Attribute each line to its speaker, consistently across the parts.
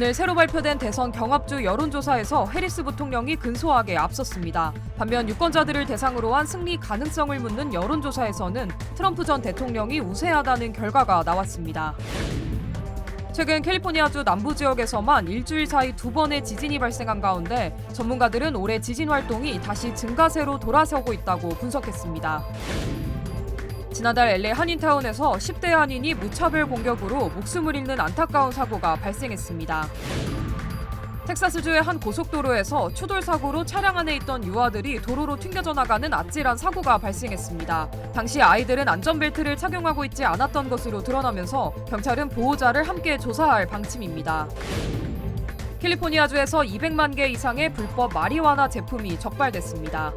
Speaker 1: 오늘 새로 발표된 대선 경합주 여론조사에서 해리스 부통령이 근소하게 앞섰습니다. 반면 유권자들을 대상으로 한 승리 가능성을 묻는 여론조사에서는 트럼프 전 대통령이 우세하다는 결과가 나왔습니다. 최근 캘리포니아주 남부 지역에서만 일주일 사이 2번의 지진이 발생한 가운데 전문가들은 올해 지진 활동이 다시 증가세로 돌아서고 있다고 분석했습니다. 지난달 LA 한인타운에서 10대 한인이 무차별 공격으로 목숨을 잃는 안타까운 사고가 발생했습니다. 텍사스주의 한 고속도로에서 추돌 사고로 차량 안에 있던 유아들이 도로로 튕겨져 나가는 아찔한 사고가 발생했습니다. 당시 아이들은 안전벨트를 착용하고 있지 않았던 것으로 드러나면서 경찰은 보호자를 함께 조사할 방침입니다. 캘리포니아주에서 200만 개 이상의 불법 마리화나 제품이 적발됐습니다.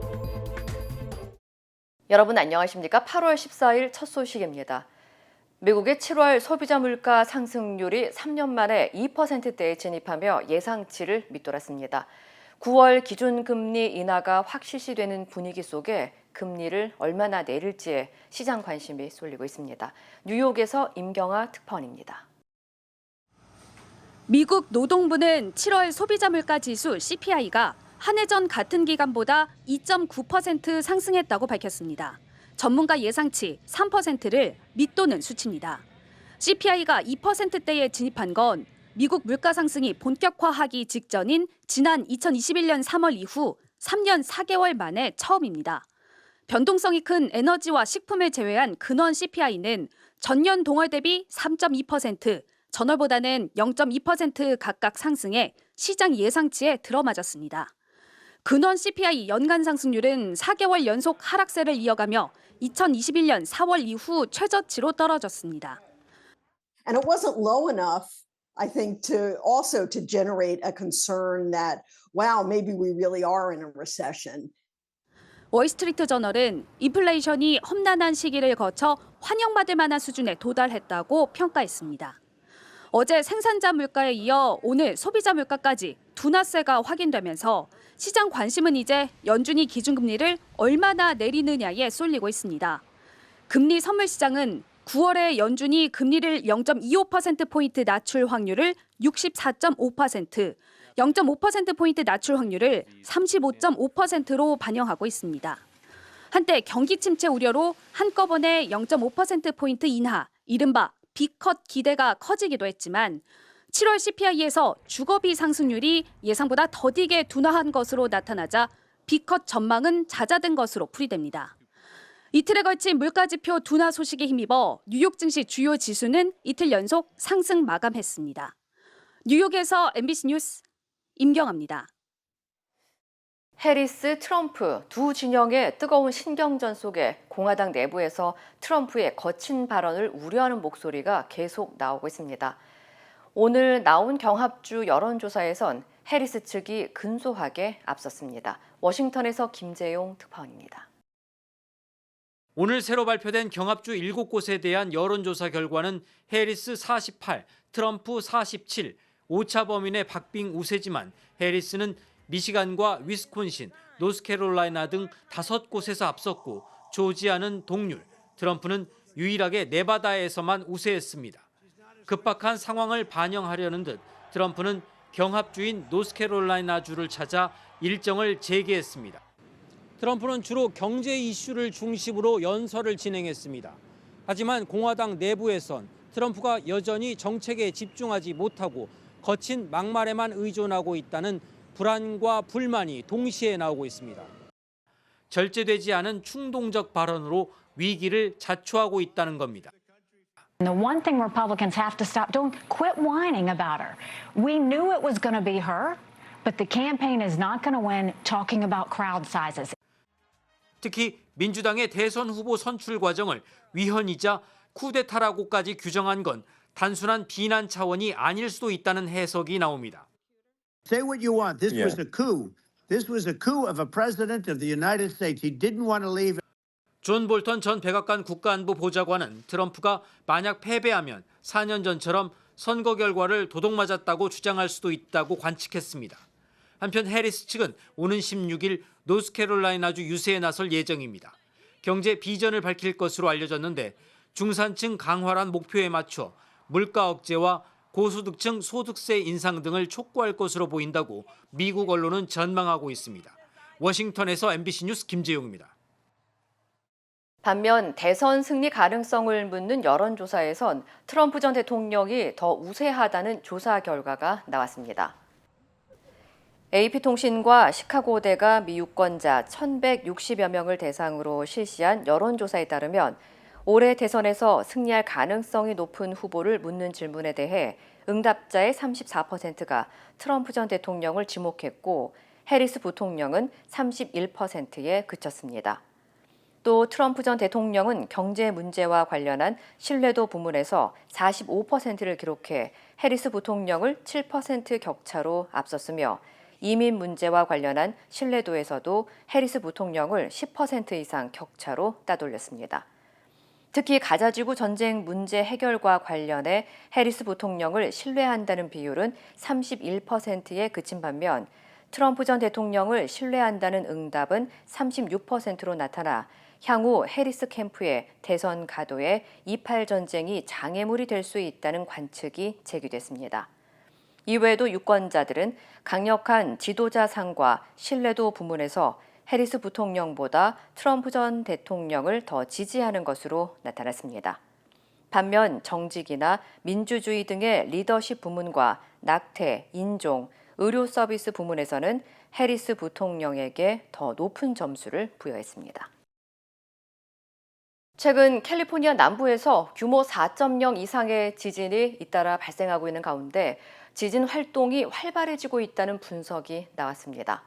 Speaker 2: 여러분 안녕하십니까? 8월 14일 첫 소식입니다. 미국의 7월 소비자 물가 상승률이 3년 만에 2%대에 진입하며 예상치를 밑돌았습니다. 9월 기준금리 인하가 확 실시되는 분위기 속에 금리를 얼마나 내릴지에 시장 관심이 쏠리고 있습니다. 뉴욕에서 임경아 특파원입니다.
Speaker 3: 미국 노동부는 7월 소비자 물가 지수 CPI가 한 해 전 같은 기간보다 2.9% 상승했다고 밝혔습니다. 전문가 예상치 3%를 밑도는 수치입니다. CPI가 2%대에 진입한 건 미국 물가 상승이 본격화하기 직전인 지난 2021년 3월 이후 3년 4개월 만에 처음입니다. 변동성이 큰 에너지와 식품을 제외한 근원 CPI는 전년 동월 대비 3.2%, 전월보다는 0.2% 각각 상승해 시장 예상치에 들어맞았습니다. 근원 CPI 연간 상승률은 4개월 연속 하락세를 이어가며 2021년 4월 이후 최저치로 떨어졌습니다.
Speaker 4: And it wasn't low enough, I think, to generate a concern that, wow, maybe we really are in a recession.
Speaker 3: 월스트리트 저널은 인플레이션이 험난한 시기를 거쳐 환영받을 만한 수준에 도달했다고 평가했습니다. 어제 생산자 물가에 이어 오늘 소비자 물가까지 둔화세가 확인되면서 시장 관심은 이제 연준이 기준금리를 얼마나 내리느냐에 쏠리고 있습니다. 금리 선물 시장은 9월에 연준이 금리를 0.25%포인트 낮출 확률을 64.5%, 0.5%포인트 낮출 확률을 35.5%로 반영하고 있습니다. 한때 경기 침체 우려로 한꺼번에 0.5%포인트 인하, 이른바 B컷 기대가 커지기도 했지만 7월 CPI에서 주거비 상승률이 예상보다 더디게 둔화한 것으로 나타나자 B컷 전망은 잦아든 것으로 풀이됩니다. 이틀에 걸친 물가지표 둔화 소식에 힘입어 뉴욕 증시 주요 지수는 이틀 연속 상승 마감했습니다. 뉴욕에서 MBC 뉴스 임경아입니다.
Speaker 2: 해리스, 트럼프 두 진영의 뜨거운 신경전 속에 공화당 내부에서 트럼프의 거친 발언을 우려하는 목소리가 계속 나오고 있습니다. 오늘 나온 경합주 여론조사에선 해리스 측이 근소하게 앞섰습니다. 워싱턴에서 김재용 특파원입니다.
Speaker 5: 오늘 새로 발표된 경합주 7곳에 대한 여론조사 결과는 해리스 48, 트럼프 47, 오차 범인의 박빙 우세지만 해리스는 미시간과 위스콘신, 노스캐롤라이나 등 5곳에서 앞섰고 조지아는 동률, 트럼프는 유일하게 네바다에서만 우세했습니다. 급박한 상황을 반영하려는 듯 트럼프는 경합주인 노스캐롤라이나주를 찾아 일정을 재개했습니다. 트럼프는 주로 경제 이슈를 중심으로 연설을 진행했습니다. 하지만 공화당 내부에선 트럼프가 여전히 정책에 집중하지 못하고 거친 막말에만 의존하고 있다는 불안과 불만이 동시에 나오고 있습니다. 절제되지 않은 충동적 발언으로 위기를 자초하고 있다는 겁니다.
Speaker 6: The one thing Republicans have to stop doing, quit whining about her. We knew it was going to be her, but the campaign is not going to win talking about crowd sizes.
Speaker 5: 특히 민주당의 대선 후보 선출 과정을 위헌이자 쿠데타라고까지 규정한 건 단순한 비난 차원이 아닐 수도 있다는 해석이 나옵니다.
Speaker 7: Say what you want. This was a coup. This was a coup of a president of the United States. He didn't want to leave.
Speaker 5: 존 볼턴 전 백악관 국가안보 보좌관은 트럼프가 만약 패배하면 4년 전처럼 선거 결과를 도둑맞았다고 주장할 수도 있다고 관측했습니다. 한편 해리스 측은 오는 16일 노스캐롤라이나주 유세에 나설 예정입니다. 경제 비전을 밝힐 것으로 알려졌는데 중산층 강화란 목표에 맞춰 물가 억제와 고소득층 소득세 인상 등을 촉구할 것으로 보인다고 미국 언론은 전망하고 있습니다. 워싱턴에서 MBC 뉴스 김재용입니다.
Speaker 2: 반면 대선 승리 가능성을 묻는 여론조사에선 트럼프 전 대통령이 더 우세하다는 조사 결과가 나왔습니다. AP통신과 시카고대가 미 유권자 1,160여 명을 대상으로 실시한 여론조사에 따르면 올해 대선에서 승리할 가능성이 높은 후보를 묻는 질문에 대해 응답자의 34%가 트럼프 전 대통령을 지목했고 해리스 부통령은 31%에 그쳤습니다. 또 트럼프 전 대통령은 경제 문제와 관련한 신뢰도 부문에서 45%를 기록해 해리스 부통령을 7% 격차로 앞섰으며 이민 문제와 관련한 신뢰도에서도 해리스 부통령을 10% 이상 격차로 따돌렸습니다. 특히 가자지구 전쟁 문제 해결과 관련해 해리스 부통령을 신뢰한다는 비율은 31%에 그친 반면 트럼프 전 대통령을 신뢰한다는 응답은 36%로 나타나 향후 해리스 캠프의 대선 가도에 이팔 전쟁이 장애물이 될 수 있다는 관측이 제기됐습니다. 이외에도 유권자들은 강력한 지도자상과 신뢰도 부문에서 해리스 부통령보다 트럼프 전 대통령을 더 지지하는 것으로 나타났습니다. 반면 정직이나 민주주의 등의 리더십 부문과 낙태, 인종, 의료 서비스 부문에서는 해리스 부통령에게 더 높은 점수를 부여했습니다. 최근 캘리포니아 남부에서 규모 4.0 이상의 지진이 잇따라 발생하고 있는 가운데 지진 활동이 활발해지고 있다는 분석이 나왔습니다.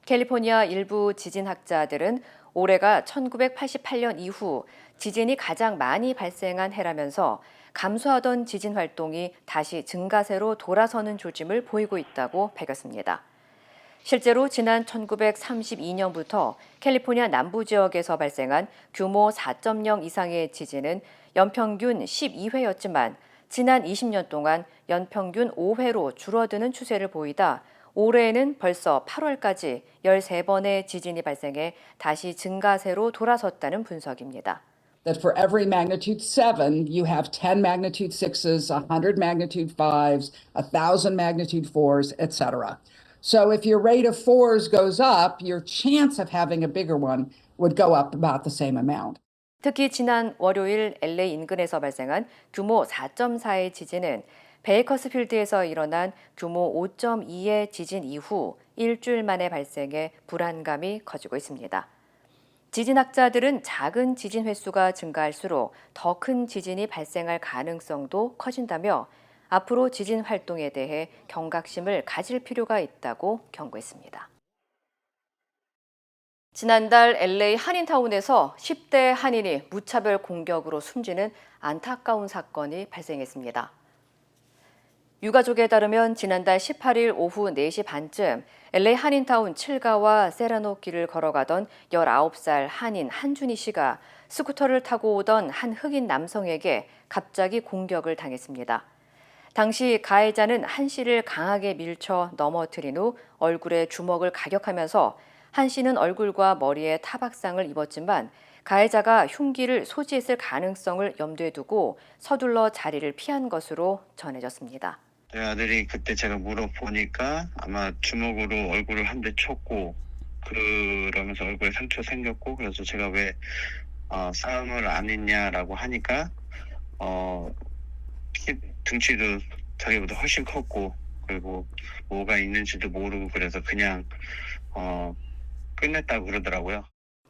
Speaker 2: 캘리포니아 일부 지진학자들은 올해가 1988년 이후 지진이 가장 많이 발생한 해라면서 감소하던 지진 활동이 다시 증가세로 돌아서는 조짐을 보이고 있다고 밝혔습니다. 실제로 지난 1932년부터 캘리포니아 남부 지역에서 발생한 규모 4.0 이상의 지진은 연평균 12회였지만 지난 20년 동안 연평균 5회로 줄어드는 추세를 보이다 올해에는 벌써 8월까지 13번의 지진이 발생해 다시 증가세로 돌아섰다는 분석입니다.
Speaker 8: That for every magnitude 7, you have 10 magnitude 6s, 100 magnitude 5s, 1,000 magnitude 4s, etc. So if your rate of 4s goes up, your chance of having a bigger one would go up about the same amount.
Speaker 2: 특히 지난 월요일 LA 인근에서 발생한 규모 4.4의 지진은 베이커스필드에서 일어난 규모 5.2의 지진 이후 일주일 만에 발생해 불안감이 커지고 있습니다. 지진학자들은 작은 지진 횟수가 증가할수록 더 큰 지진이 발생할 가능성도 커진다며 앞으로 지진 활동에 대해 경각심을 가질 필요가 있다고 경고했습니다. 지난달 LA 한인타운에서 10대 한인이 무차별 공격으로 숨지는 안타까운 사건이 발생했습니다. 유가족에 따르면 지난달 18일 오후 4시 반쯤 LA 한인타운 7가와 세라노 길을 걸어가던 19살 한인 한준희 씨가 스쿠터를 타고 오던 한 흑인 남성에게 갑자기 공격을 당했습니다. 당시 가해자는 한 씨를 강하게 밀쳐 넘어뜨린 후 얼굴에 주먹을 가격하면서 한 씨는 얼굴과 머리에 타박상을 입었지만 가해자가 흉기를 소지했을 가능성을 염두에 두고 서둘러 자리를 피한 것으로 전해졌습니다.
Speaker 9: 저희 아들이 그때 제가 물어보니까 아마 주먹으로 얼굴을 한 대 쳤고 그러면서 얼굴에 상처 생겼고 그래서 제가 왜 싸움을 안 했냐라고 하니까 등치도 자기보다 훨씬 컸고 그리고 뭐가 있는지도 모르고 그래서 그냥 끝냈다고 그러더라고요.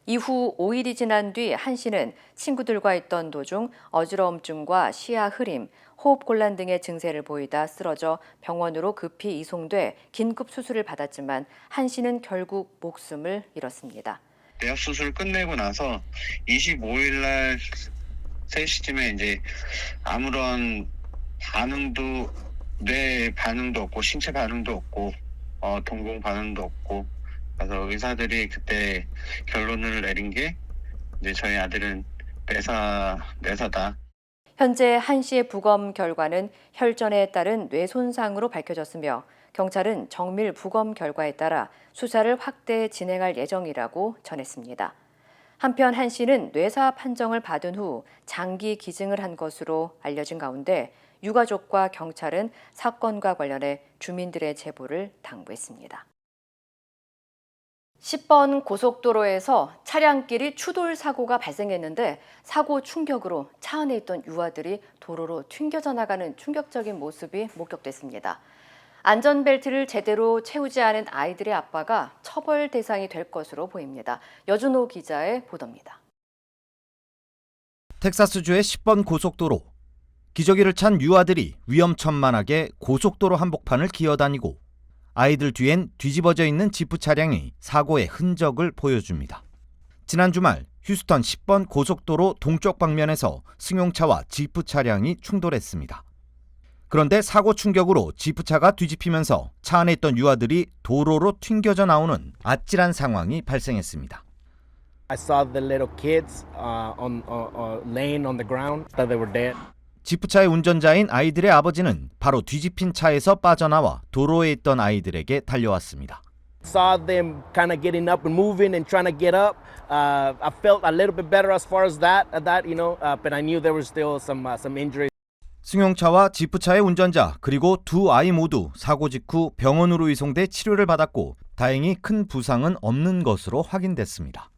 Speaker 2: 이후 5일이 지난 뒤 한 씨는 친구들과 있던 도중 어지러움증과 시야 흐림, 호흡곤란 등의 증세를 보이다 쓰러져 병원으로 급히 이송돼 긴급 수술을 받았지만 한 씨는 결국 목숨을 잃었습니다.
Speaker 9: 뇌 수술 끝내고 나서 25일 날 3시쯤에 이제 아무런 반응도 뇌 반응도 없고 신체 반응도 없고 동공 반응도 없고 그래서 의사들이 그때 결론을 내린 게 이제 저희 아들은 뇌사다.
Speaker 2: 현재 한 씨의 부검 결과는 혈전에 따른 뇌 손상으로 밝혀졌으며 경찰은 정밀 부검 결과에 따라 수사를 확대 진행할 예정이라고 전했습니다. 한편 한 씨는 뇌사 판정을 받은 후 장기 기증을 한 것으로 알려진 가운데 유가족과 경찰은 사건과 관련해 주민들의 제보를 당부했습니다. 10번 고속도로에서 차량끼리 추돌 사고가 발생했는데 사고 충격으로 차 안에 있던 유아들이 도로로 튕겨져 나가는 충격적인 모습이 목격됐습니다. 안전벨트를 제대로 채우지 않은 아이들의 아빠가 처벌 대상이 될 것으로 보입니다. 여준호 기자의 보도입니다.
Speaker 10: 텍사스주의 10번 고속도로. 기저귀를 찬 유아들이 위험천만하게 고속도로 한복판을 기어다니고 아이들 뒤엔 뒤집어져 있는 지프 차량이 사고의 흔적을 보여줍니다. 지난 주말 휴스턴 10번 고속도로 동쪽 방면에서 승용차와 지프 차량이 충돌했습니다. 그런데 사고 충격으로 지프차가 뒤집히면서 차 안에 있던 유아들이 도로로 튕겨져 나오는 아찔한 상황이 발생했습니다.
Speaker 11: I saw the little kids laying on the ground, that they were dead.
Speaker 10: 지프차의 운전자인 아이들의 아버지는 바로 뒤집힌 차에서 빠져나와 도로에 있던 아이들에게 달려왔습니다.
Speaker 11: Saw them kind of getting up and moving and trying to get up. I felt a little bit better as far as that, but I knew there was still some injuries.
Speaker 10: 승용차와 지프차의 운전자 그리고 두 아이 모두 사고 직후 병원으로 이송돼 치료를 받았고 다행히 큰 부상은 없는 것으로 확인됐습니다.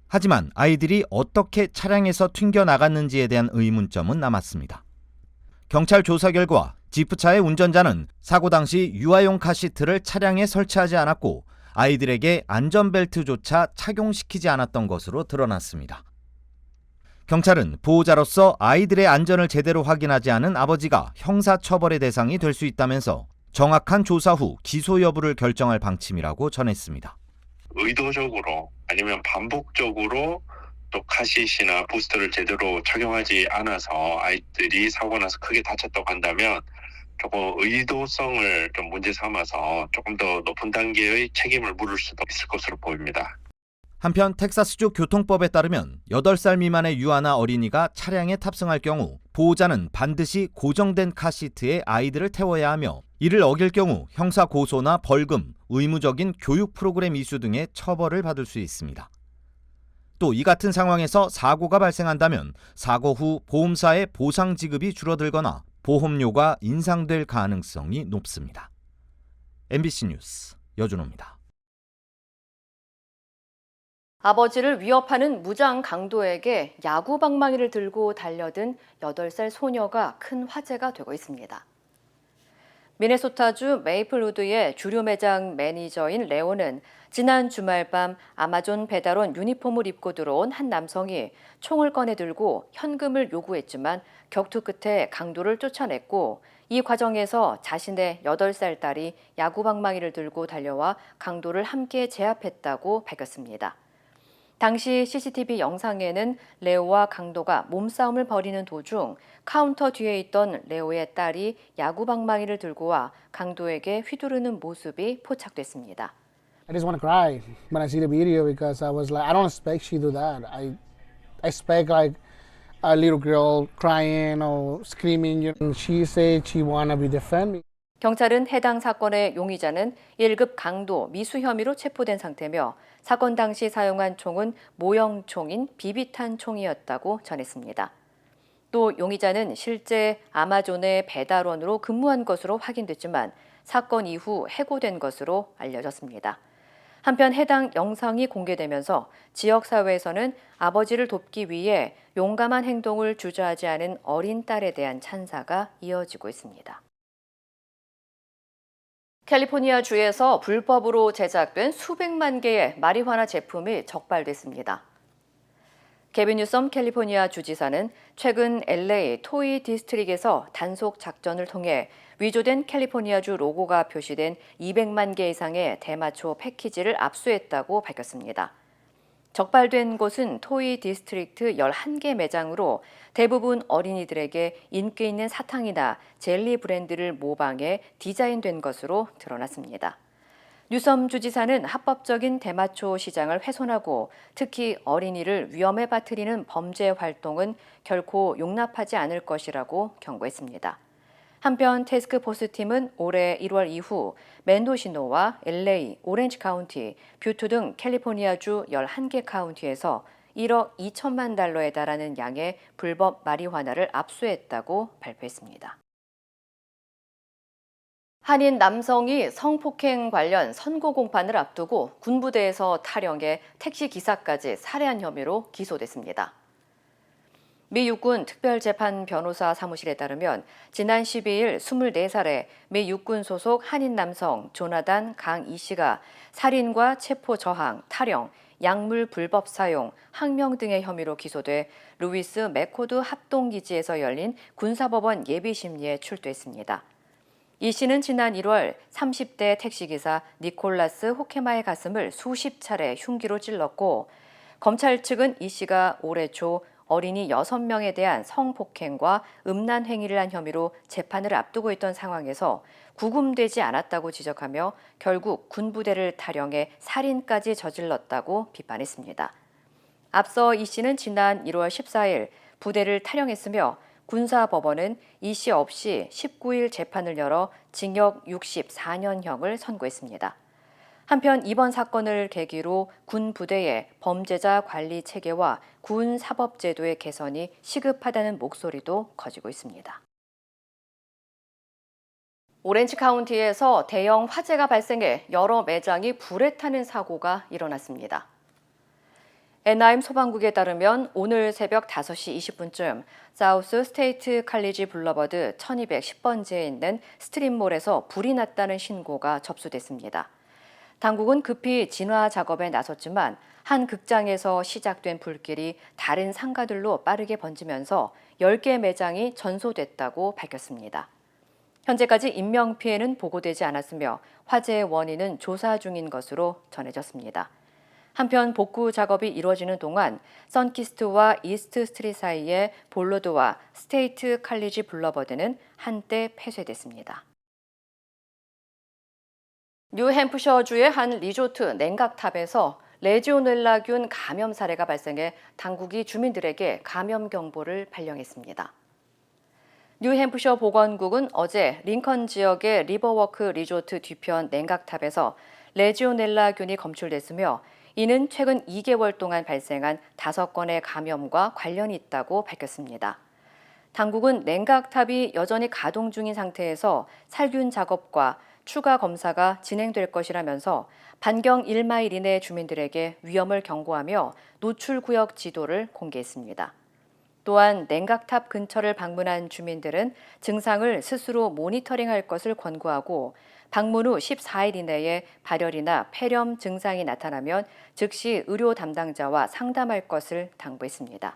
Speaker 10: 하지만 아이들이 어떻게 차량에서 튕겨 나갔는지에 대한 의문점은 남았습니다. 경찰 조사 결과 지프차의 운전자는 사고 당시 유아용 카시트를 차량에 설치하지 않았고 아이들에게 안전벨트조차 착용시키지 않았던 것으로 드러났습니다. 경찰은 보호자로서 아이들의 안전을 제대로 확인하지 않은 아버지가 형사처벌의 대상이 될 수 있다면서 정확한 조사 후 기소 여부를 결정할 방침이라고 전했습니다.
Speaker 9: 의도적으로 아니면 반복적으로 또 카시트나 부스트를 제대로 착용하지 않아서 아이들이 사고 나서 크게 다쳤다고 한다면 조금 의도성을 좀 문제 삼아서 조금 더 높은 단계의 책임을 물을 수도 있을 것으로 보입니다.
Speaker 10: 한편 텍사스주 교통법에 따르면 8살 미만의 유아나 어린이가 차량에 탑승할 경우 보호자는 반드시 고정된 카시트에 아이들을 태워야 하며 이를 어길 경우 형사 고소나 벌금, 의무적인 교육 프로그램 이수 등의 처벌을 받을 수 있습니다. 또 이 같은 상황에서 사고가 발생한다면 사고 후 보험사의 보상 지급이 줄어들거나 보험료가 인상될 가능성이 높습니다. MBC 뉴스 여준호입니다.
Speaker 2: 아버지를 위협하는 무장 강도에게 야구 방망이를 들고 달려든 8살 소녀가 큰 화제가 되고 있습니다. 미네소타주 메이플우드의 주류 매장 매니저인 레오는 지난 주말 밤 아마존 배달원 유니폼을 입고 들어온 한 남성이 총을 꺼내 들고 현금을 요구했지만 격투 끝에 강도를 쫓아냈고 이 과정에서 자신의 8살 딸이 야구 방망이를 들고 달려와 강도를 함께 제압했다고 밝혔습니다. 당시 CCTV 영상에는 레오와 강도가 몸싸움을 벌이는 도중 카운터 뒤에 있던 레오의 딸이 야구 방망이를 들고 와 강도에게 휘두르는 모습이 포착됐습니다.
Speaker 12: I just want to cry when I see the video because I was like, I don't expect she to do that. I expect like a little girl crying or screaming. And she said she want to be defend me.
Speaker 2: 경찰은 해당 사건의 용의자는 1급 강도 미수 혐의로 체포된 상태며 사건 당시 사용한 총은 모형총인 비비탄 총이었다고 전했습니다. 또 용의자는 실제 아마존의 배달원으로 근무한 것으로 확인됐지만 사건 이후 해고된 것으로 알려졌습니다. 한편 해당 영상이 공개되면서 지역사회에서는 아버지를 돕기 위해 용감한 행동을 주저하지 않은 어린 딸에 대한 찬사가 이어지고 있습니다. 캘리포니아주에서 불법으로 제작된 수백만 개의 마리화나 제품이 적발됐습니다. 게빈 뉴섬 캘리포니아 주지사는 최근 LA 토이 디스트릭에서 단속 작전을 통해 위조된 캘리포니아주 로고가 표시된 200만 개 이상의 대마초 패키지를 압수했다고 밝혔습니다. 적발된 곳은 토이 디스트릭트 11개 매장으로 대부분 어린이들에게 인기 있는 사탕이나 젤리 브랜드를 모방해 디자인된 것으로 드러났습니다. 뉴섬 주지사는 합법적인 대마초 시장을 훼손하고 특히 어린이를 위험에 빠뜨리는 범죄 활동은 결코 용납하지 않을 것이라고 경고했습니다. 한편 태스크포스 팀은 올해 1월 이후 멘도시노와 LA, 오렌지 카운티, 뷰트 등 캘리포니아주 11개 카운티에서 1억 2천만 달러에 달하는 양의 불법 마리화나를 압수했다고 발표했습니다. 한인 남성이 성폭행 관련 선고 공판을 앞두고 군부대에서 탈영해 택시기사까지 살해한 혐의로 기소됐습니다. 미 육군 특별재판 변호사 사무실에 따르면 지난 12일 24살의 미 육군 소속 한인 남성 조나단 강이 씨가 살인과 체포 저항, 탈영, 약물 불법 사용, 항명 등의 혐의로 기소돼 루이스 맥코드 합동기지에서 열린 군사법원 예비심리에 출두했습니다. 이 씨는 지난 1월 30대 택시기사 니콜라스 호케마의 가슴을 수십 차례 흉기로 찔렀고 검찰 측은 이 씨가 올해 초 어린이 6명에 대한 성폭행과 음란 행위를 한 혐의로 재판을 앞두고 있던 상황에서 구금되지 않았다고 지적하며 결국 군부대를 탈영해 살인까지 저질렀다고 비판했습니다. 앞서 이 씨는 지난 1월 14일 부대를 탈영했으며 군사법원은 이 씨 없이 19일 재판을 열어 징역 64년형을 선고했습니다. 한편 이번 사건을 계기로 군 부대의 범죄자 관리 체계와 군 사법제도의 개선이 시급하다는 목소리도 커지고 있습니다. 오렌지 카운티에서 대형 화재가 발생해 여러 매장이 불에 타는 사고가 일어났습니다. 애나임 소방국에 따르면 오늘 새벽 5시 20분쯤 사우스 스테이트 칼리지 블러버드 1210번지에 있는 스트릿몰에서 불이 났다는 신고가 접수됐습니다. 당국은 급히 진화 작업에 나섰지만 한 극장에서 시작된 불길이 다른 상가들로 빠르게 번지면서 10개 매장이 전소됐다고 밝혔습니다. 현재까지 인명피해는 보고되지 않았으며 화재의 원인은 조사 중인 것으로 전해졌습니다. 한편 복구 작업이 이루어지는 동안 선키스트와 이스트 스트릿 사이의 볼로드와 스테이트 칼리지 블러버드는 한때 폐쇄됐습니다. 뉴햄프셔주의 한 리조트 냉각탑에서 레지오넬라균 감염 사례가 발생해 당국이 주민들에게 감염 경보를 발령했습니다. 뉴햄프셔 보건국은 어제 링컨 지역의 리버워크 리조트 뒤편 냉각탑에서 레지오넬라균이 검출됐으며 이는 최근 2개월 동안 발생한 5건의 감염과 관련이 있다고 밝혔습니다. 당국은 냉각탑이 여전히 가동 중인 상태에서 살균 작업과 추가 검사가 진행될 것이라면서 반경 1마일 이내 주민들에게 위험을 경고하며 노출구역 지도를 공개했습니다. 또한 냉각탑 근처를 방문한 주민들은 증상을 스스로 모니터링할 것을 권고하고 방문 후 14일 이내에 발열이나 폐렴 증상이 나타나면 즉시 의료 담당자와 상담할 것을 당부했습니다.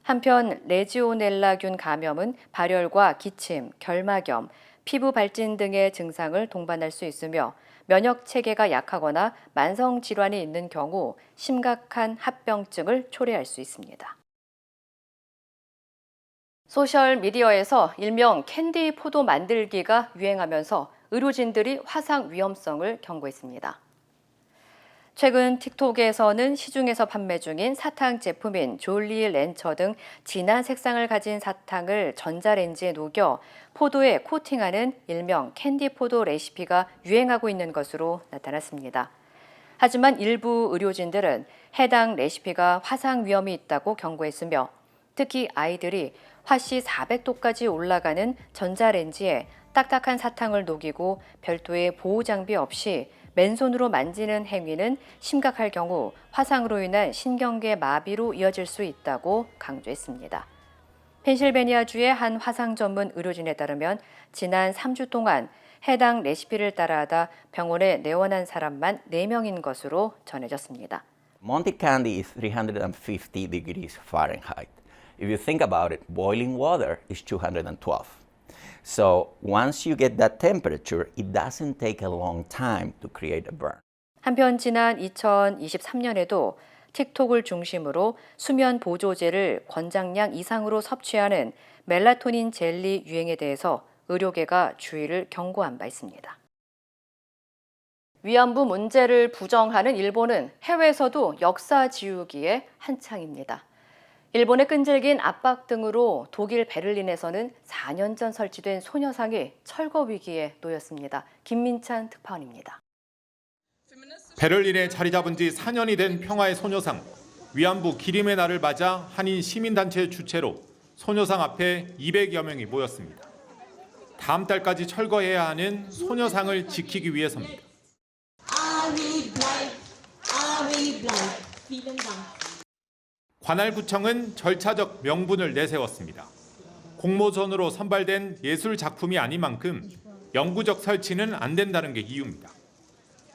Speaker 2: 한편 레지오넬라균 감염은 발열과 기침, 결막염, 피부 발진 등의 증상을 동반할 수 있으며 면역 체계가 약하거나 만성 질환이 있는 경우 심각한 합병증을 초래할 수 있습니다. 소셜미디어에서 일명 캔디 포도 만들기가 유행하면서 의료진들이 화상 위험성을 경고했습니다. 최근 틱톡에서는 시중에서 판매 중인 사탕 제품인 졸리 렌처 등 진한 색상을 가진 사탕을 전자레인지에 녹여 포도에 코팅하는 일명 캔디 포도 레시피가 유행하고 있는 것으로 나타났습니다. 하지만 일부 의료진들은 해당 레시피가 화상 위험이 있다고 경고했으며 특히 아이들이 화씨 400도까지 올라가는 전자레인지에 딱딱한 사탕을 녹이고 별도의 보호 장비 없이 맨손으로 만지는 행위는 심각할 경우 화상으로 인한 신경계 마비로 이어질 수 있다고 강조했습니다. 펜실베니아주의 한 화상 전문 의료진에 따르면 지난 3주 동안 해당 레시피를 따라하다 병원에 내원한 사람만 4명인 것으로 전해졌습니다.
Speaker 13: Monte candy is 350 degrees Fahrenheit. If you think about it, boiling water is 212. So once you get that temperature, it doesn't take a long time to create a burn.
Speaker 2: 한편 지난 2023년에도 틱톡을 중심으로 수면 보조제를 권장량 이상으로 섭취하는 멜라토닌 젤리 유행에 대해서 의료계가 주의를 경고한 바 있습니다. 위안부 문제를 부정하는 일본은 해외에서도 역사 지우기에 한창입니다. 일본의 끈질긴 압박 등으로 독일 베를린에서는 4년 전 설치된 소녀상이 철거 위기에 놓였습니다. 김민찬 특파원입니다.
Speaker 14: 베를린에 자리 잡은 지 4년이 된 평화의 소녀상. 위안부 기림의 날을 맞아 한인 시민단체 주최로 소녀상 앞에 200여 명이 모였습니다. 다음 달까지 철거해야 하는 소녀상을 지키기 위해서입니다. 관할구청은 절차적 명분을 내세웠습니다. 공모전으로 선발된 예술 작품이 아닌 만큼 영구적 설치는 안 된다는 게 이유입니다.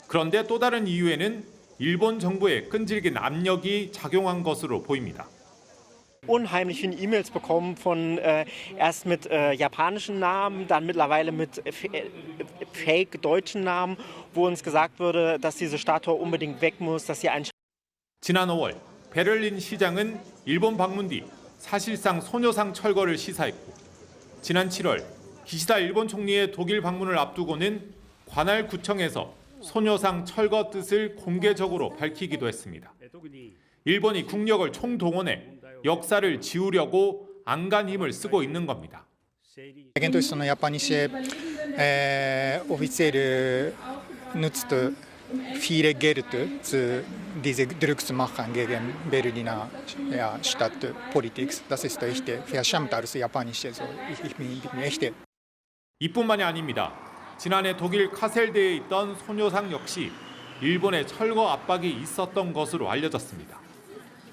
Speaker 14: 그런데 또 다른 이유에는 일본 정부의 끈질긴 압력이 작용한 것으로 보입니다.
Speaker 15: unheimlichen E-Mails bekommen von erst mit japanischen Namen, dann mittlerweile mit fake deutschen Namen, wo uns gesagt wurde, dass diese Statue unbedingt weg muss, dass sie ein
Speaker 14: 지난 5월 베를린 시장은 일본 방문 뒤 사실상 소녀상 철거를 시사했고 지난 7월 기시다 일본 총리의 독일 방문을 앞두고는 관할구청에서 소녀상 철거 뜻을 공개적으로 밝히기도 했습니다. 일본이 국력을 총동원해 역사를 지우려고 안간 힘을 쓰고 있는 겁니다.
Speaker 16: Durch so eine japanische offizielle nutzt viele Geld zu diese Drucksmachen gegen Berliner Stadtpolitik. Das ist echt verschämt als japanische. Ich bin echt.
Speaker 14: 이뿐만이 아닙니다. 지난해 독일 카셀대에 있던 소녀상 역시 일본의 철거 압박이 있었던 것으로 알려졌습니다.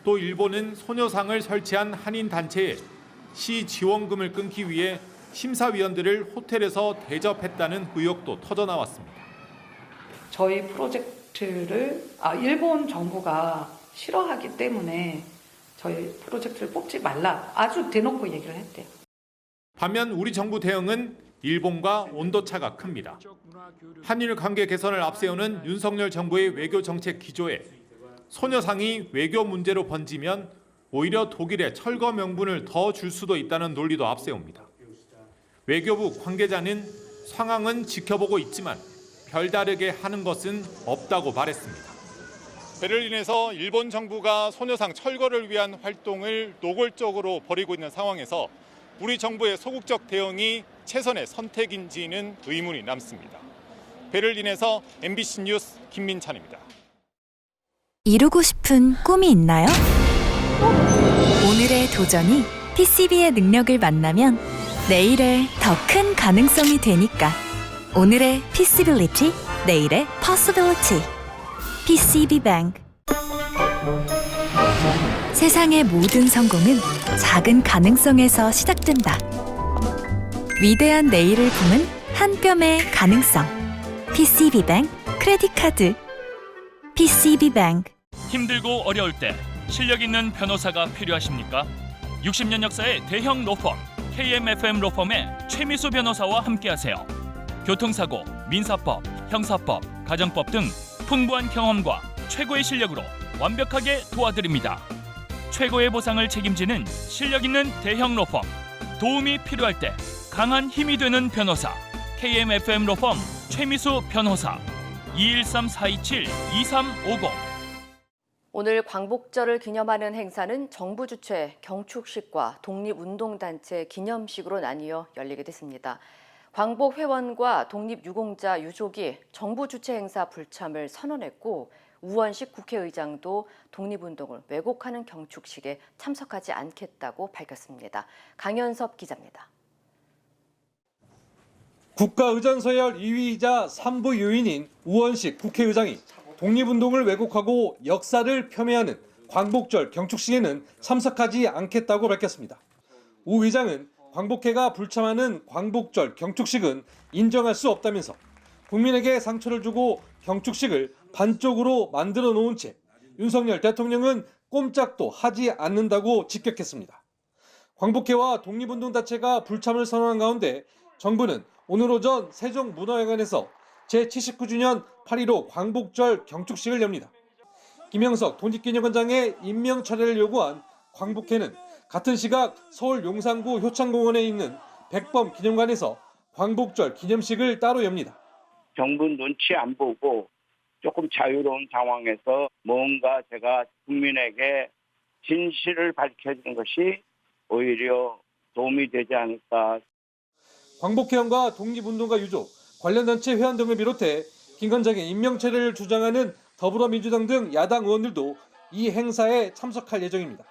Speaker 14: 또 일본은 소녀상을 설치한 한인 단체에 시 지원금을 끊기 위해 심사위원들을 호텔에서 대접했다는 의혹도 터져나왔습니다.
Speaker 17: 저희 프로젝트를 일본 정부가 싫어하기 때문에 저희 프로젝트를 뽑지 말라 아주 대놓고 얘기를 했대요.
Speaker 14: 반면 우리 정부 대응은 일본과 온도차가 큽니다. 한일 관계 개선을 앞세우는 윤석열 정부의 외교 정책 기조에 소녀상이 외교 문제로 번지면 오히려 독일에 철거 명분을 더 줄 수도 있다는 논리도 앞세웁니다. 외교부 관계자는 상황은 지켜보고 있지만 별다르게 하는 것은 없다고 말했습니다. 베를린에서 일본 정부가 소녀상 철거를 위한 활동을 노골적으로 벌이고 있는 상황에서 우리 정부의 소극적 대응이 최선의 선택인지는 의문이 남습니다. 베를린에서 MBC 뉴스 김민찬입니다.
Speaker 18: 이루고 싶은 꿈이 있나요? 오늘의 도전이 PCB의 능력을 만나면 내일의 더 큰 가능성이 되니까. 오늘의 Possibility, 내일의 Possibility. PCB뱅크. 세상의 모든 성공은 작은 가능성에서 시작된다. 위대한 내일을 품은 한 뼘의 가능성. PCB뱅크 크레딧 카드. PCB뱅크.
Speaker 19: 힘들고 어려울 때 실력 있는 변호사가 필요하십니까? 60년 역사의 대형 로펌 KMFM 로펌의 최미수 변호사와 함께하세요. 교통사고, 민사법, 형사법, 가정법 등 풍부한 경험과 최고의 실력으로 완벽하게 도와드립니다. 최고의 보상을 책임지는 실력 있는 대형 로펌. 도움이 필요할 때 강한 힘이 되는 변호사 KMFM 로펌 최미수 변호사 213-427-2350.
Speaker 2: 오늘 광복절을 기념하는 행사는 정부 주최 경축식과 독립운동단체 기념식으로 나뉘어 열리게 됐습니다. 광복 회원과 독립유공자 유족이 정부 주최 행사 불참을 선언했고 우원식 국회의장도 독립운동을 왜곡하는 경축식에 참석하지 않겠다고 밝혔습니다. 강현섭 기자입니다.
Speaker 20: 국가의전서열 2위이자 3부 요인인 우원식 국회의장이 독립운동을 왜곡하고 역사를 폄훼하는 광복절 경축식에는 참석하지 않겠다고 밝혔습니다. 우 의장은 광복회가 불참하는 광복절 경축식은 인정할 수 없다면서 국민에게 상처를 주고 경축식을 반쪽으로 만들어 놓은 채 윤석열 대통령은 꼼짝도 하지 않는다고 직격했습니다. 광복회와 독립운동단체가 불참을 선언한 가운데 정부는 오늘 오전 세종문화회관에서 제79주년 8.15 광복절 경축식을 엽니다. 김영석 독립기념관장의 임명 철회를 요구한 광복회는 같은 시각 서울 용산구 효창공원에 있는 백범 기념관에서 광복절 기념식을 따로 엽니다.
Speaker 21: 정부 눈치 안 보고 조금 자유로운 상황에서 뭔가 제가 국민에게 진실을 밝혀주는 것이 오히려 도움이 되지 않을까.
Speaker 20: 광복회원과 독립운동가 유족, 관련 단체 회원 등을 비롯해 김 관장의 임명 철회를 주장하는 더불어민주당 등 야당 의원들도 이 행사에 참석할 예정입니다.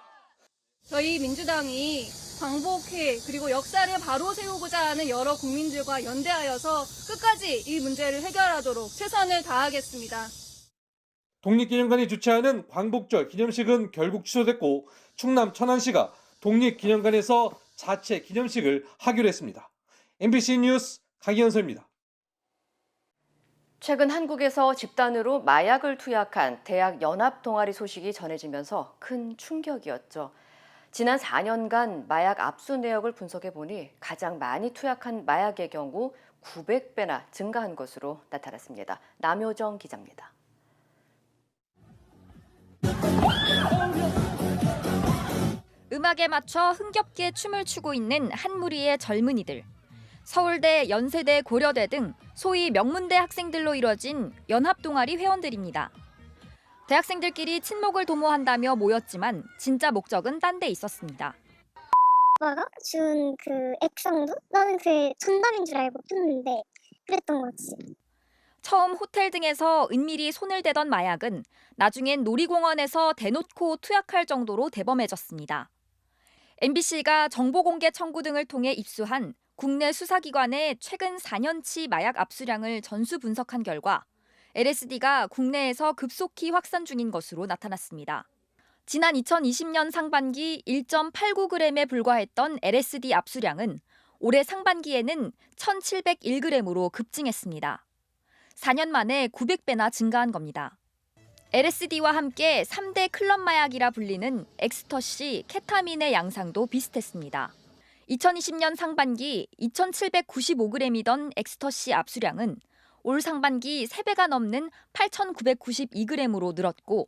Speaker 1: 저희 민주당이 광복회 그리고 역사를 바로 세우고자 하는 여러 국민들과 연대하여서 끝까지 이 문제를 해결하도록 최선을 다하겠습니다.
Speaker 20: 독립기념관이 주최하는 광복절 기념식은 결국 취소됐고 충남 천안시가 독립기념관에서 자체 기념식을 하기로 했습니다. MBC 뉴스 강희연서입니다.
Speaker 2: 최근 한국에서 집단으로 마약을 투약한 대학 연합 동아리 소식이 전해지면서 큰 충격이었죠. 지난 4년간 마약 압수 내역을 분석해보니 가장 많이 투약한 마약의 경우 900배나 증가한 것으로 나타났습니다. 남효정 기자입니다.
Speaker 22: 음악에 맞춰 흥겹게 춤을 추고 있는 한 무리의 젊은이들. 서울대, 연세대, 고려대 등 소위 명문대 학생들로 이뤄진 연합동아리 회원들입니다. 대학생들끼리 친목을 도모한다며 모였지만 진짜 목적은 딴 데 있었습니다.
Speaker 23: 오빠가 준 그 액상도 나는 그게 정답인 줄 알고 폈는데 그랬던 거지.
Speaker 22: 처음 호텔 등에서 은밀히 손을 대던 마약은 나중엔 놀이공원에서 대놓고 투약할 정도로 대범해졌습니다. MBC가 정보공개 청구 등을 통해 입수한 국내 수사기관의 최근 4년치 마약 압수량을 전수 분석한 결과 LSD가 국내에서 급속히 확산 중인 것으로 나타났습니다. 지난 2020년 상반기 1.89g에 불과했던 LSD 압수량은 올해 상반기에는 1,701g으로 급증했습니다. 4년 만에 900배나 증가한 겁니다. LSD와 함께 3대 클럽 마약이라 불리는 엑스터시, 케타민의 양상도 비슷했습니다. 2020년 상반기 2,795g이던 엑스터시 압수량은 올 상반기 3배가 넘는 8,992g으로 늘었고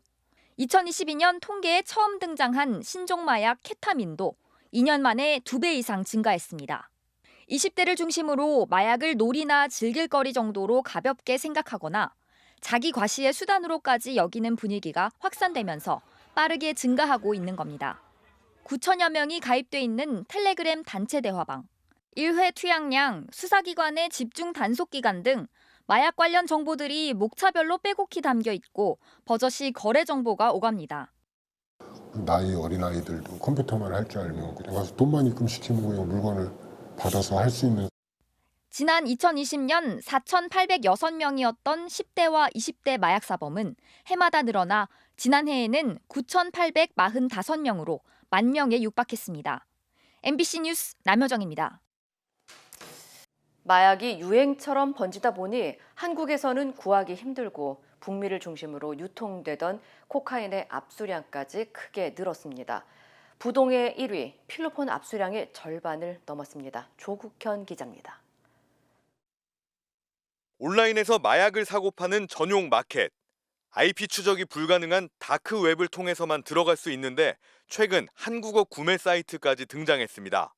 Speaker 22: 2022년 통계에 처음 등장한 신종 마약 케타민도 2년 만에 2배 이상 증가했습니다. 20대를 중심으로 마약을 놀이나 즐길거리 정도로 가볍게 생각하거나 자기 과시의 수단으로까지 여기는 분위기가 확산되면서 빠르게 증가하고 있는 겁니다. 9천여 명이 가입돼 있는 텔레그램 단체 대화방, 1회 투약량, 수사기관의 집중 단속기간 등 마약 관련 정보들이 목차별로 빼곡히 담겨 있고 버젓이 거래 정보가 오갑니다.
Speaker 24: 나이 어린 아이들도 컴퓨터만 할 줄 알면 그냥 가서 돈만 입금시키면 그냥 물건을 받아서 할 수 있는.
Speaker 22: 지난 2020년 4,806명이었던 10대와 20대 마약 사범은 해마다 늘어나 지난해에는 9,845명으로 10,000명에 육박했습니다. MBC 뉴스 남효정입니다.
Speaker 2: 마약이 유행처럼 번지다 보니 한국에서는 구하기 힘들고 북미를 중심으로 유통되던 코카인의 압수량까지 크게 늘었습니다. 부동의 1위, 필로폰 압수량의 절반을 넘었습니다. 조국현 기자입니다.
Speaker 25: 온라인에서 마약을 사고 파는 전용 마켓. IP 추적이 불가능한 다크웹을 통해서만 들어갈 수 있는데 최근 한국어 구매 사이트까지 등장했습니다.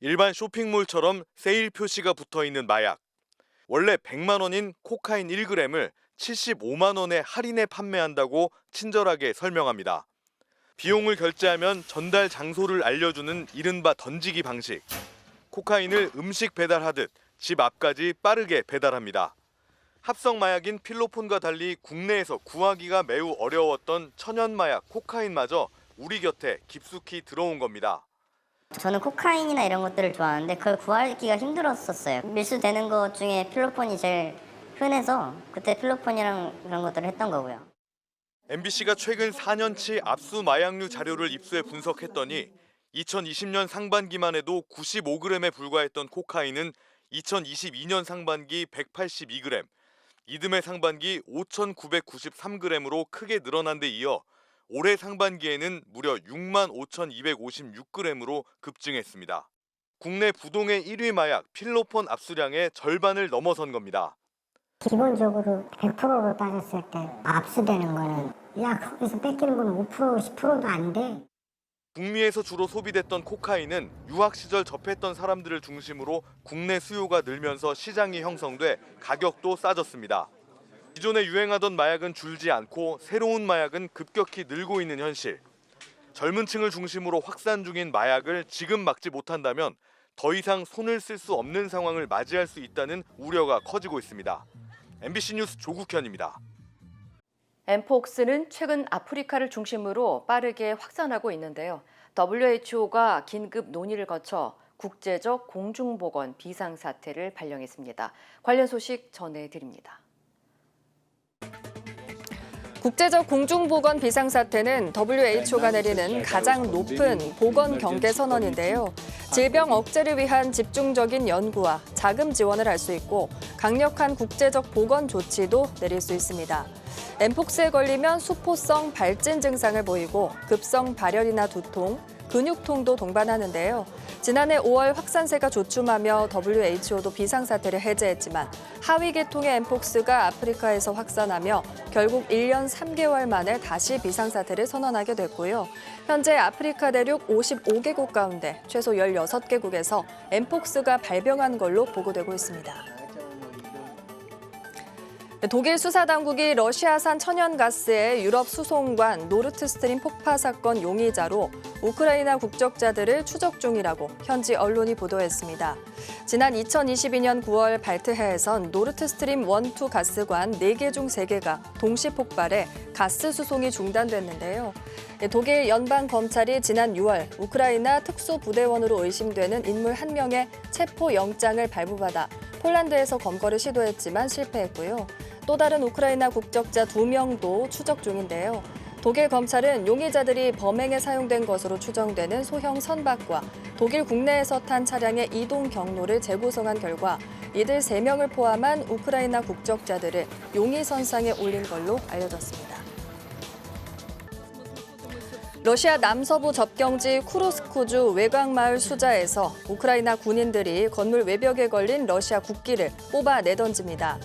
Speaker 25: 일반 쇼핑몰처럼 세일 표시가 붙어있는 마약. 원래 100만 원인 코카인 1g을 75만 원에 할인해 판매한다고 친절하게 설명합니다. 비용을 결제하면 전달 장소를 알려주는 이른바 던지기 방식. 코카인을 음식 배달하듯 집 앞까지 빠르게 배달합니다. 합성 마약인 필로폰과 달리 국내에서 구하기가 매우 어려웠던 천연 마약 코카인마저 우리 곁에 깊숙이 들어온 겁니다.
Speaker 23: 저는 코카인이나 이런 것들을 좋아하는데 그걸 구하기가 힘들었었어요. 밀수되는 것 중에 필로폰이 제일 흔해서 그때 필로폰이랑 그런 것들을 했던 거고요.
Speaker 25: MBC가 최근 4년치 압수 마약류 자료를 입수해 분석했더니 2020년 상반기만 해도 95g에 불과했던 코카인은 2022년 상반기 182g, 이듬해 상반기 5,993g으로 크게 늘어난 데 이어 올해 상반기에는 무려 65,256g으로 급증했습니다. 국내 부동의 1위 마약 필로폰 압수량의 절반을 넘어선 겁니다.
Speaker 23: 기본적으로 100%로 따졌을 때 압수되는 거는 야 거기서 뺏기는 건 5% 10%도 안 돼.
Speaker 25: 북미에서 주로 소비됐던 코카인은 유학 시절 접했던 사람들을 중심으로 국내 수요가 늘면서 시장이 형성돼 가격도 싸졌습니다. 기존에 유행하던 마약은 줄지 않고 새로운 마약은 급격히 늘고 있는 현실. 젊은 층을 중심으로 확산 중인 마약을 지금 막지 못한다면 더 이상 손을 쓸 수 없는 상황을 맞이할 수 있다는 우려가 커지고 있습니다. MBC 뉴스 조국현입니다.
Speaker 2: 엠폭스는 최근 아프리카를 중심으로 빠르게 확산하고 있는데요. WHO가 긴급 논의를 거쳐 국제적 공중보건 비상사태를 발령했습니다. 관련 소식 전해드립니다.
Speaker 3: 국제적 공중보건 비상사태는 WHO가 내리는 가장 높은 보건 경계 선언인데요. 질병 억제를 위한 집중적인 연구와 자금 지원을 할 수 있고 강력한 국제적 보건 조치도 내릴 수 있습니다. 엠폭스에 걸리면 수포성 발진 증상을 보이고 급성 발열이나 두통, 근육통도 동반하는데요. 지난해 5월 확산세가 조춤하며 WHO도 비상사태를 해제했지만 하위 계통의 엠폭스가 아프리카에서 확산하며 결국 1년 3개월 만에 다시 비상사태를 선언하게 됐고요. 현재 아프리카 대륙 55개국 가운데 최소 16개국에서 엠폭스가 발병한 걸로 보고되고 있습니다. 독일 수사당국이 러시아산 천연가스의 유럽 수송관 노르트스트림 폭파 사건 용의자로 우크라이나 국적자들을 추적 중이라고 현지 언론이 보도했습니다. 지난 2022년 9월 발트해에선 노르트스트림 1, 2 가스관 4개 중 3개가 동시 폭발해 가스 수송이 중단됐는데요. 독일 연방검찰이 지난 6월 우크라이나 특수부대원으로 의심되는 인물 1명의 체포영장을 발부받아 폴란드에서 검거를 시도했지만 실패했고요. 또 다른 우크라이나 국적자 2명도 추적 중인데요. 독일 검찰은 용의자들이 범행에 사용된 것으로 추정되는 소형 선박과 독일 국내에서 탄 차량의 이동 경로를 재구성한 결과 이들 3명을 포함한 우크라이나 국적자들을 용의선상에 올린 걸로 알려졌습니다. 러시아 남서부 접경지 쿠르스크주 외곽마을 수자에서 우크라이나 군인들이 건물 외벽에 걸린 러시아 국기를 뽑아 내던집니다.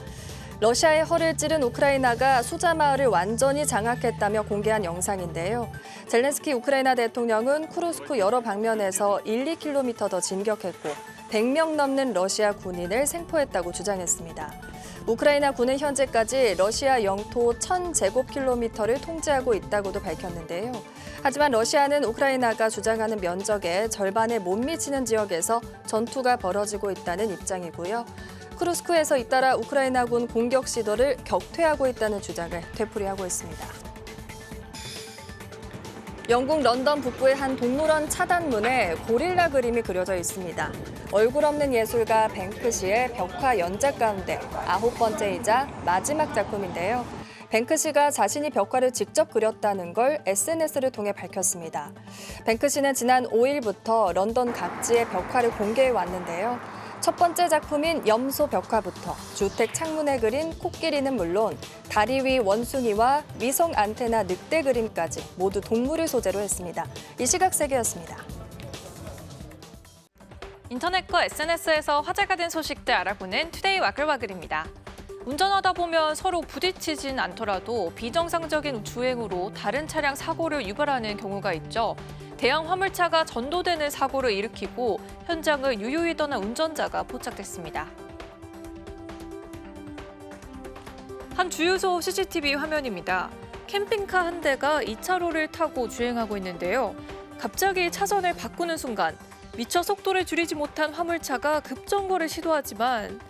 Speaker 3: 러시아의 허를 찌른 우크라이나가 수자 마을을 완전히 장악했다며 공개한 영상인데요. 젤렌스키 우크라이나 대통령은 쿠르스크 여러 방면에서 1, 2km 더 진격했고 100명 넘는 러시아 군인을 생포했다고 주장했습니다. 우크라이나 군은 현재까지 러시아 영토 1000제곱킬로미터를 통제하고 있다고도 밝혔는데요. 하지만 러시아는 우크라이나가 주장하는 면적의 절반에 못 미치는 지역에서 전투가 벌어지고 있다는 입장이고요. 쿠르스크에서 잇따라 우크라이나군 공격 시도를 격퇴하고 있다는 주장을 되풀이하고 있습니다. 영국 런던 북부의 한 동물원 차단문에 고릴라 그림이 그려져 있습니다. 얼굴 없는 예술가 뱅크시의 벽화 연작 가운데 9번째이자 마지막 작품인데요. 뱅크시가 자신이 벽화를 직접 그렸다는 걸 SNS를 통해 밝혔습니다. 뱅크시는 지난 5일부터 런던 각지의 벽화를 공개해 왔는데요. 첫 번째 작품인 염소 벽화부터 주택 창문에 그린 코끼리는 물론 다리 위 원숭이와 위성 안테나 늑대 그림까지 모두 동물을 소재로 했습니다. 이 시각 세계였습니다.
Speaker 4: 인터넷과 SNS에서 화제가 된 소식들 알아보는 투데이 와글와글입니다. 운전하다 보면 서로 부딪히진 않더라도 비정상적인 주행으로 다른 차량 사고를 유발하는 경우가 있죠. 대형 화물차가 전도되는 사고를 일으키고 현장을 유유히 떠난 운전자가 포착됐습니다. 한 주유소 CCTV 화면입니다. 캠핑카 한 대가 2차로를 타고 주행하고 있는데요. 갑자기 차선을 바꾸는 순간 미처 속도를 줄이지 못한 화물차가 급정거를 시도하지만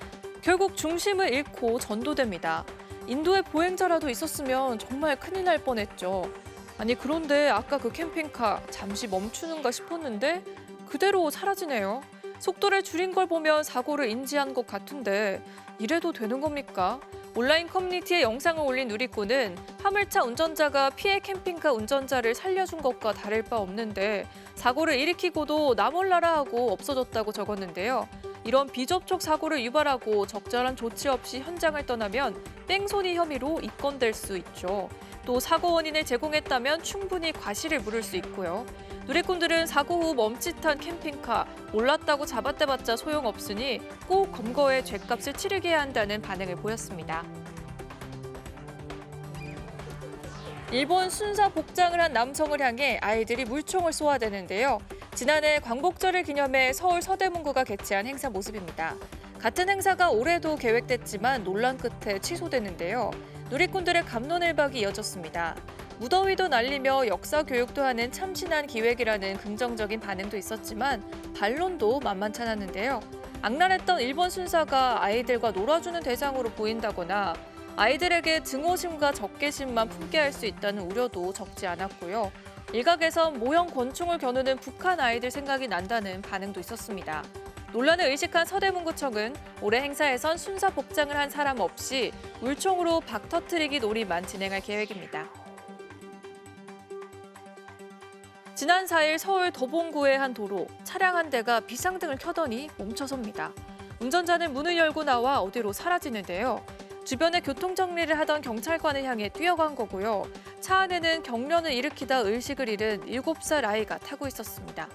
Speaker 4: 결국 중심을 잃고 전도됩니다. 인도에 보행자라도 있었으면 정말 큰일 날 뻔했죠. 아니 그런데 아까 그 캠핑카 잠시 멈추는가 싶었는데 그대로 사라지네요. 속도를 줄인 걸 보면 사고를 인지한 것 같은데 이래도 되는 겁니까? 온라인 커뮤니티에 영상을 올린 누리꾼은 화물차 운전자가 피해 캠핑카 운전자를 살려준 것과 다를 바 없는데 사고를 일으키고도 나 몰라라 하고 없어졌다고 적었는데요. 이런 비접촉 사고를 유발하고 적절한 조치 없이 현장을 떠나면 뺑소니 혐의로 입건될 수 있죠. 또 사고 원인을 제공했다면 충분히 과실을 물을 수 있고요. 누리꾼들은 사고 후 멈칫한 캠핑카, 몰랐다고 잡아떼봤자 소용없으니 꼭 검거해 죗값을 치르게 해야 한다는 반응을 보였습니다. 일본 순사 복장을 한 남성을 향해 아이들이 물총을 쏘아대는데요. 지난해 광복절을 기념해 서울 서대문구가 개최한 행사 모습입니다. 같은 행사가 올해도 계획됐지만 논란 끝에 취소됐는데요. 누리꾼들의 갑론을박이 이어졌습니다. 무더위도 날리며 역사 교육도 하는 참신한 기획이라는 긍정적인 반응도 있었지만 반론도 만만치 않았는데요. 악랄했던 일본 순사가 아이들과 놀아주는 대상으로 보인다거나 아이들에게 증오심과 적개심만 품게 할 수 있다는 우려도 적지 않았고요. 일각에선 모형 권총을 겨누는 북한 아이들 생각이 난다는 반응도 있었습니다. 논란을 의식한 서대문구청은 올해 행사에선 순사 복장을 한 사람 없이 물총으로 박 터트리기 놀이만 진행할 계획입니다. 지난 4일 서울 도봉구의 한 도로, 차량 한 대가 비상등을 켜더니 멈춰섭니다. 운전자는 문을 열고 나와 어디로 사라지는데요. 주변에 교통정리를 하던 경찰관을 향해 뛰어간 거고요. 차 안에는 경련을 일으키다 의식을 잃은 7살 아이가 타고 있었습니다.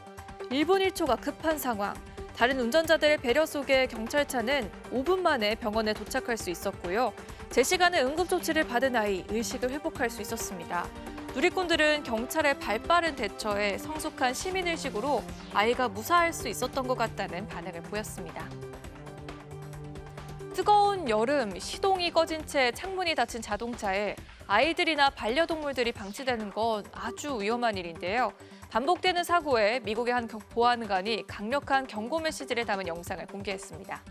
Speaker 4: 1분 1초가 급한 상황. 다른 운전자들의 배려 속에 경찰차는 5분 만에 병원에 도착할 수 있었고요. 제 시간에 응급조치를 받은 아이 의식을 회복할 수 있었습니다. 누리꾼들은 경찰의 발빠른 대처에 성숙한 시민의식으로 아이가 무사할 수 있었던 것 같다는 반응을 보였습니다. 뜨거운 여름, 시동이 꺼진 채 창문이 닫힌 자동차에 아이들이나 반려동물들이 방치되는 건 아주 위험한 일인데요. 반복되는 사고에 미국의 한 보안관이 강력한 경고 메시지를 담은 영상을 공개했습니다.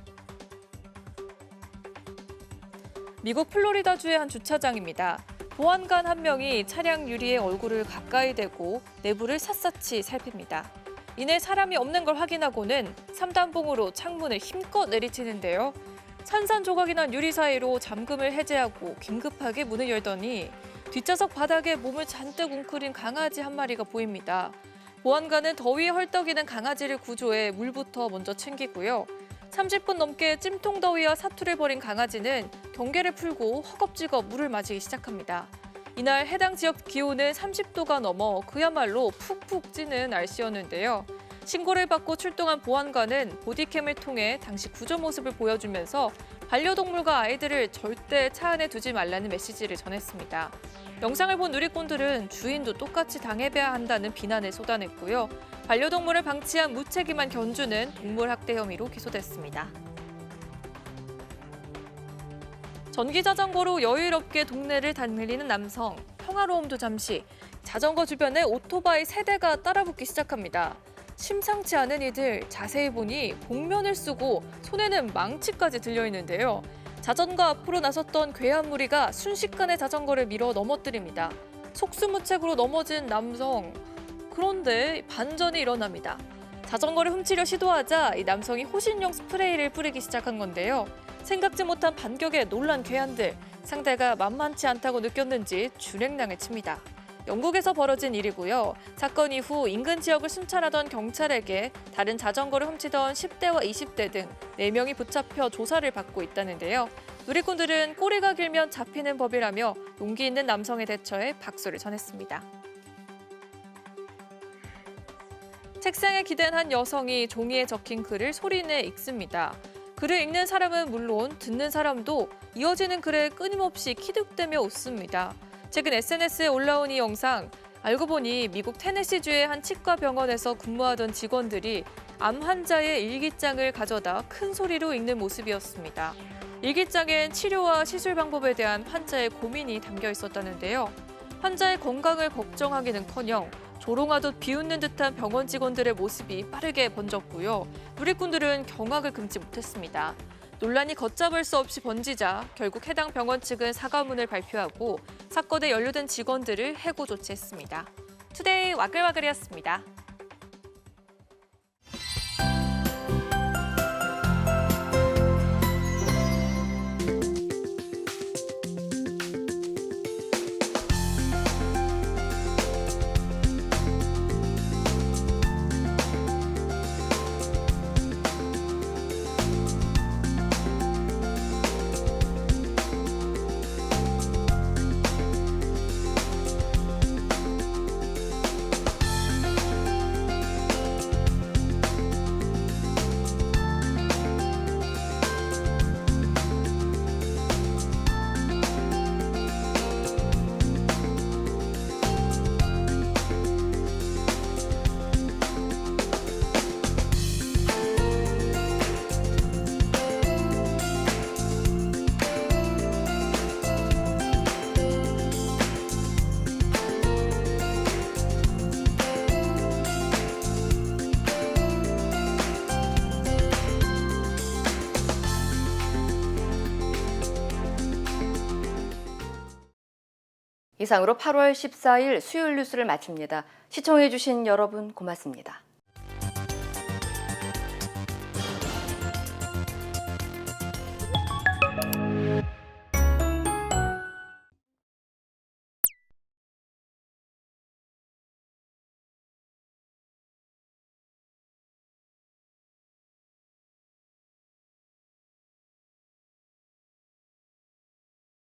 Speaker 4: 미국 플로리다주의 한 주차장입니다. 보안관 한 명이 차량 유리에 얼굴을 가까이 대고 내부를 샅샅이 살핍니다. 이내 사람이 없는 걸 확인하고는 3단봉으로 창문을 힘껏 내리치는데요. 산산조각이 난 유리 사이로 잠금을 해제하고 긴급하게 문을 열더니 뒷좌석 바닥에 몸을 잔뜩 웅크린 강아지 한 마리가 보입니다. 보안관은 더위에 헐떡이는 강아지를 구조해 물부터 먼저 챙기고요. 30분 넘게 찜통더위와 사투를 벌인 강아지는 경계를 풀고 허겁지겁 물을 마시기 시작합니다. 이날 해당 지역 기온은 30도가 넘어 그야말로 푹푹 찌는 날씨였는데요. 신고를 받고 출동한 보안관은 보디캠을 통해 당시 구조 모습을 보여주면서 반려동물과 아이들을 절대 차 안에 두지 말라는 메시지를 전했습니다. 영상을 본 누리꾼들은 주인도 똑같이 당해봐야 한다는 비난을 쏟아냈고요. 반려동물을 방치한 무책임한 견주는 동물학대 혐의로 기소됐습니다. 전기자전거로 여유롭게 동네를 달리는 남성. 평화로움도 잠시. 자전거 주변에 오토바이 3대가 따라붙기 시작합니다. 심상치 않은 이들, 자세히 보니 복면을 쓰고 손에는 망치까지 들려있는데요. 자전거 앞으로 나섰던 괴한 무리가 순식간에 자전거를 밀어 넘어뜨립니다. 속수무책으로 넘어진 남성. 그런데 반전이 일어납니다. 자전거를 훔치려 시도하자 이 남성이 호신용 스프레이를 뿌리기 시작한 건데요. 생각지 못한 반격에 놀란 괴한들. 상대가 만만치 않다고 느꼈는지 줄행랑을 칩니다. 영국에서 벌어진 일이고요. 사건 이후 인근 지역을 순찰하던 경찰에게 다른 자전거를 훔치던 10대와 20대 등 4명이 붙잡혀 조사를 받고 있다는데요. 누리꾼들은 꼬리가 길면 잡히는 법이라며 용기 있는 남성의 대처에 박수를 전했습니다. 책상에 기댄 한 여성이 종이에 적힌 글을 소리내 읽습니다. 글을 읽는 사람은 물론 듣는 사람도 이어지는 글에 끊임없이 키득대며 웃습니다. 최근 SNS에 올라온 이 영상, 알고 보니 미국 테네시주의 한 치과 병원에서 근무하던 직원들이 암 환자의 일기장을 가져다 큰 소리로 읽는 모습이었습니다. 일기장엔 치료와 시술 방법에 대한 환자의 고민이 담겨 있었다는데요. 환자의 건강을 걱정하기는커녕 조롱하듯 비웃는 듯한 병원 직원들의 모습이 빠르게 번졌고요. 누리꾼들은 경악을 금치 못했습니다. 논란이 걷잡을 수 없이 번지자 결국 해당 병원 측은 사과문을 발표하고 사건에 연루된 직원들을 해고 조치했습니다. 투데이 와글와글이었습니다.
Speaker 2: 이상으로 8월 14일 수요일 뉴스를 마칩니다. 시청해주신 여러분 고맙습니다.